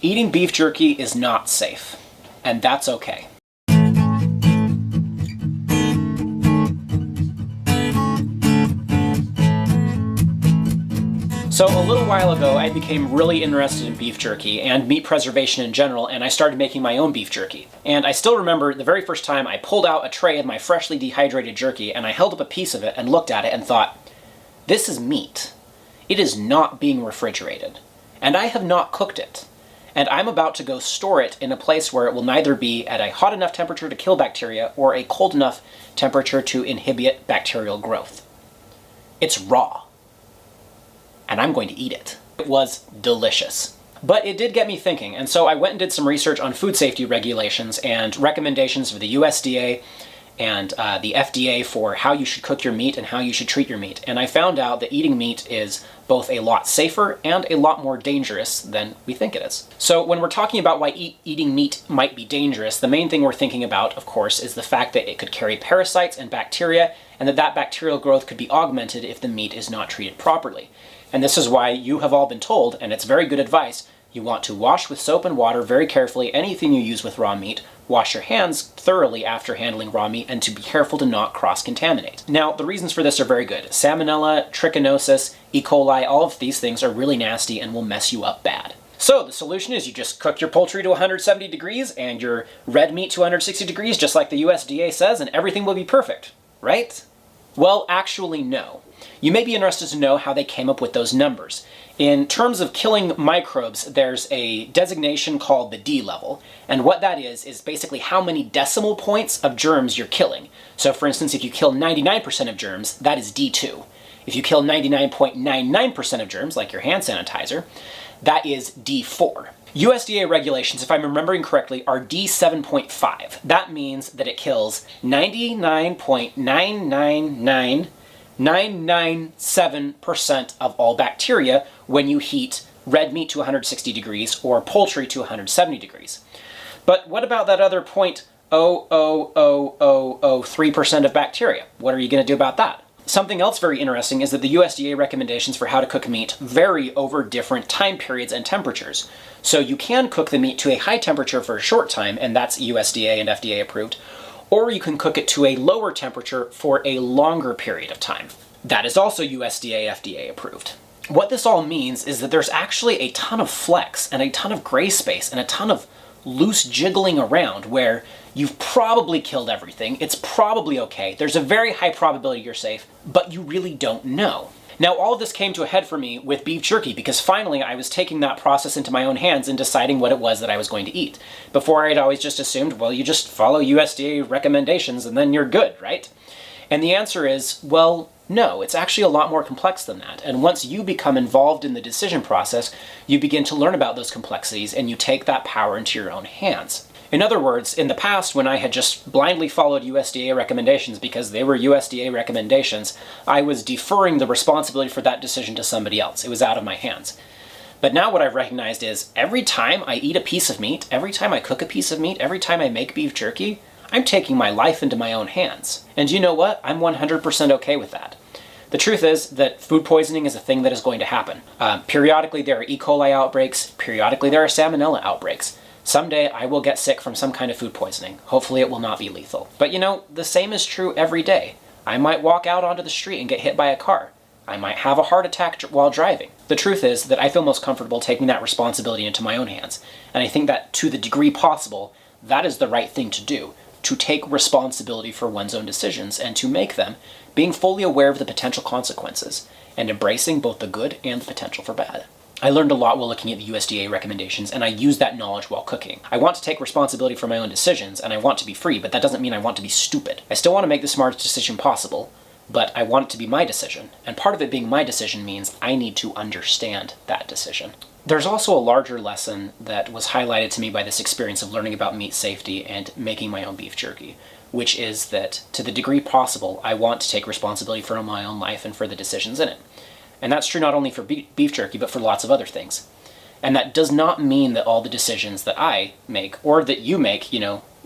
Eating beef jerky is not safe, and that's okay. So a little while ago, I became really interested in beef jerky and meat preservation in general, and I started making my own beef jerky. And I still remember the very first time I pulled out a tray of my freshly dehydrated jerky, and I held up a piece of it and looked at it and thought, this is meat. It is not being refrigerated. And I have not cooked it. And I'm about to go store it in a place where it will neither be at a hot enough temperature to kill bacteria or a cold enough temperature to inhibit bacterial growth. It's raw. And I'm going to eat it. It was delicious. But it did get me thinking, and so I went and did some research on food safety regulations and recommendations for the USDA and the FDA for how you should cook your meat and how you should treat your meat. And I found out that eating meat is both a lot safer and a lot more dangerous than we think it is. So when we're talking about why eating meat might be dangerous, the main thing we're thinking about, of course, is the fact that it could carry parasites and bacteria, and that bacterial growth could be augmented if the meat is not treated properly. And this is why you have all been told, and it's very good advice, you want to wash with soap and water very carefully anything you use with raw meat, wash your hands thoroughly after handling raw meat, and to be careful to not cross-contaminate. Now, the reasons for this are very good. Salmonella, trichinosis, E. coli, all of these things are really nasty and will mess you up bad. So the solution is you just cook your poultry to 170 degrees and your red meat to 160 degrees, just like the USDA says, and everything will be perfect, right? Well, actually, no. You may be interested to know how they came up with those numbers. In terms of killing microbes, there's a designation called the D level, and what that is basically how many decimal points of germs you're killing. So for instance, if you kill 99% of germs, that is D2. If you kill 99.99% of germs, like your hand sanitizer, that is D4. USDA regulations, if I'm remembering correctly, are D7.5. That means that it kills 99.999997% of all bacteria when you heat red meat to 160 degrees or poultry to 170 degrees. But what about that other 0.00003% of bacteria? What are you going to do about that? Something else very interesting is that the USDA recommendations for how to cook meat vary over different time periods and temperatures. So you can cook the meat to a high temperature for a short time, and that's USDA and FDA approved, or you can cook it to a lower temperature for a longer period of time. That is also USDA, FDA approved. What this all means is that there's actually a ton of flex and a ton of gray space and a ton of loose jiggling around where you've probably killed everything, it's probably okay, there's a very high probability you're safe, but you really don't know. Now, all of this came to a head for me with beef jerky because finally I was taking that process into my own hands and deciding what it was that I was going to eat. Before, I'd always just assumed, well, you just follow USDA recommendations and then you're good, right? And the answer is, well, no, it's actually a lot more complex than that. And once you become involved in the decision process, you begin to learn about those complexities and you take that power into your own hands. In other words, in the past, when I had just blindly followed USDA recommendations because they were USDA recommendations, I was deferring the responsibility for that decision to somebody else. It was out of my hands. But now what I've recognized is every time I eat a piece of meat, every time I cook a piece of meat, every time I make beef jerky, I'm taking my life into my own hands. And you know what? I'm 100% okay with that. The truth is that food poisoning is a thing that is going to happen. Periodically there are E. coli outbreaks, periodically there are salmonella outbreaks. Someday I will get sick from some kind of food poisoning. Hopefully it will not be lethal. But you know, the same is true every day. I might walk out onto the street and get hit by a car. I might have a heart attack while driving. The truth is that I feel most comfortable taking that responsibility into my own hands. And I think that to the degree possible, that is the right thing to do. To take responsibility for one's own decisions and to make them, being fully aware of the potential consequences and embracing both the good and the potential for bad. I learned a lot while looking at the USDA recommendations, and I use that knowledge while cooking. I want to take responsibility for my own decisions, and I want to be free, but that doesn't mean I want to be stupid. I still want to make the smartest decision possible, but I want it to be my decision. And part of it being my decision means I need to understand that decision. There's also a larger lesson that was highlighted to me by this experience of learning about meat safety and making my own beef jerky, which is that to the degree possible, I want to take responsibility for my own life and for the decisions in it. And that's true not only for beef jerky, but for lots of other things. And that does not mean that all the decisions that I make, or that you make,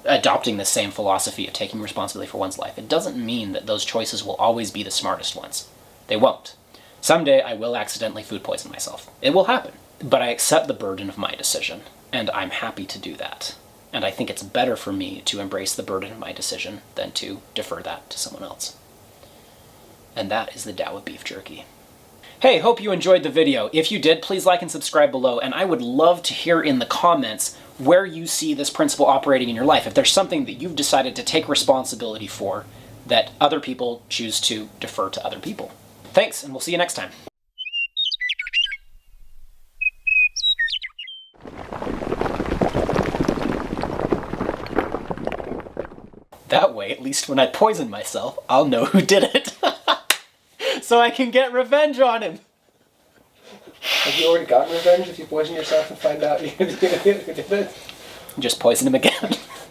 adopting the same philosophy of taking responsibility for one's life, it doesn't mean that those choices will always be the smartest ones. They won't. Someday I will accidentally food poison myself. It will happen. But I accept the burden of my decision. And I'm happy to do that. And I think it's better for me to embrace the burden of my decision than to defer that to someone else. And that is the Tao of beef jerky. Hey, hope you enjoyed the video. If you did, please like and subscribe below, and I would love to hear in the comments where you see this principle operating in your life. If there's something that you've decided to take responsibility for that other people choose to defer to other people. Thanks, and we'll see you next time. That way, at least when I poison myself, I'll know who did it. So I can get revenge on him. Have you already gotten revenge if you poison yourself and find out you did it? Just poison him again.